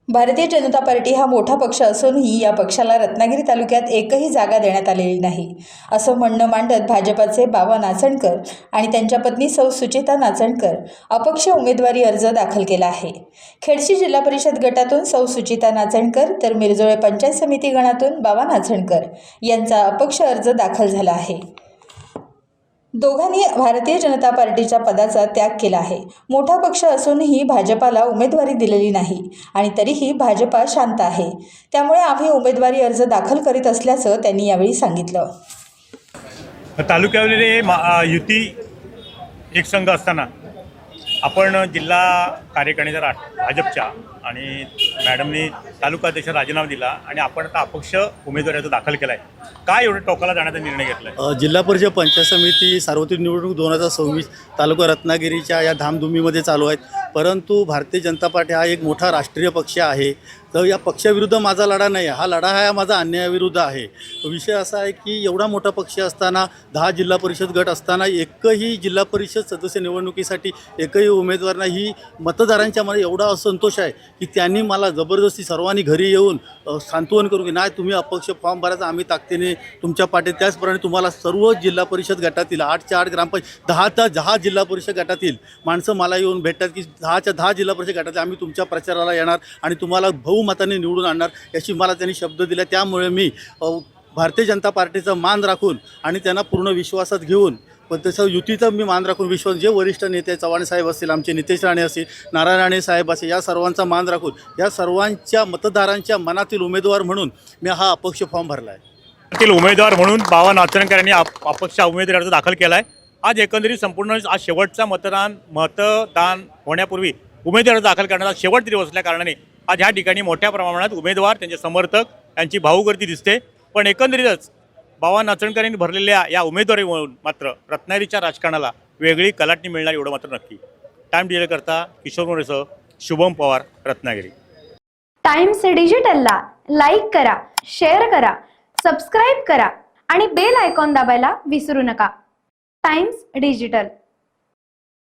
Bharatiya Janata party हा मोठा पक्ष असूनही या पक्षाला रत्नागिरी तालुक्यात एकही जागा देण्यात आलेली नाही असं म्हणणं मांडत भाजपाचे बाबा नाचणकर आणि त्यांच्या पत्नी सौ सुचिता नाचणकर अपक्ष उमेदवारी अर्ज दाखल केला आहे। खेडशी जिल्हा परिषद गटातून सौ सुचिता नाचणकर तर मिरजोळे पंचायत समिती गणातून बाबा नाचणकर यांचा अपक्ष अर्ज दाखल झाला आहे। दोघांनी भारतीय जनता पार्टीच्या पदाचा त्याग केला आहे। मोठा पक्ष असूनही भाजपाला उमेदवारी दिलेली नाही आणि तरीही भाजपा शांत आहे, त्यामुळे आम्ही उमेदवारी अर्ज दाखल करीत असल्याचं त्यांनी यावेळी सांगितलं। तालुक्यावरील युती एक संघ असताना आपण जिल्हा कार्यकारिणीचा भाजपच्या आणि मॅडमनी तालुका अध्यक्ष राजीनामा दिला आणि आपण आता अपक्ष उमेदवारी अर्ज दाखल केला आहे। काय एवढं टोकाला जाण्याचा निर्णय घेतला? जिल्हा परिषद पंचायत समिती सार्वत्रिक निवडणूक 2026 तालुका रत्नागिरीच्या या धामधुमीमध्ये चालू आहेत, परंतु भारतीय जनता पार्टी हा एक मोठा राष्ट्रीय पक्ष आहे। तर या पक्षाविरुद्ध माझा लढा नाही, हा लढा हा माझा अन्यायाविरुद्ध आहे। विषय असा आहे की एवढा मोठा पक्ष असताना 10 जिल्हा परिषद गट असताना एकही जिल्हा परिषद सदस्य निवडणुकीसाठी एकही उमेदवार नाही। ही मतदारांच्या मध्ये एवढा असंतोष आहे की त्यांनी मला जबरदस्ती सर्वांनी घरी येऊन सांत्वन करून की नाही तुम्ही अपक्ष फॉर्म भरायचा, आम्ही ताकदीने तुमच्या पाठीत। त्याचप्रमाणे तुम्हाला सर्व जिल्हा परिषद गटातील 8च्या 8 ग्रामपंचायत 10 जिल्हा परिषद गटातील माणसं मला येऊन भेटतात की 10च्या 10 जिल्हा परिषद गटातील आम्ही तुमच्या प्रचाराला येणार आणि तुम्हाला बहुमताने निवडून आणणार, याची मला त्यांनी शब्द दिला। त्यामुळे मी भारतीय जनता पार्टीचा मान राखून आणि त्यांना पूर्ण विश्वासात घेऊन, पण तसं युतीचा मी मान राखून विश्वास जे वरिष्ठ नेते चव्हाण साहेब असतील, आमचे नितेश राणे असतील, नारायण राणे साहेब असतील, या सर्वांचा मान राखून या सर्वांच्या मतदारांच्या मनातील उमेदवार म्हणून मी हा अपक्ष फॉर्म भरला आहे। उमेदवार म्हणून बाबा नाचणकर यांनी अपक्ष उमेदवारी अर्ज दाखल केला आहे। आज एकंदरीत संपूर्ण आज शेवटचा मतदान होण्यापूर्वी उमेदवारी अर्ज दाखल करण्याचा शेवटचा दिवस असल्या कारणाने आज ह्या ठिकाणी मोठ्या प्रमाणात उमेदवार, त्यांचे समर्थक यांची भाऊगर्दी दिसते। पण एकंदरीतच बाबा नाचणकर यांनी भरलेल्या या उमेदवारीमुळे मात्र रत्नागिरीच्या राजकारणाला वेगळी कलाटणी मिळणार एवढं मात्र नक्की। टाइम डिले करता किशोर मोरेसह शुभम पवार, रत्नागिरी। टाइम्स डिजिटलला लाईक करा, शेअर करा, सबस्क्राईब करा आणि बेल आयकॉन दाबायला विसरू नका। Times digital.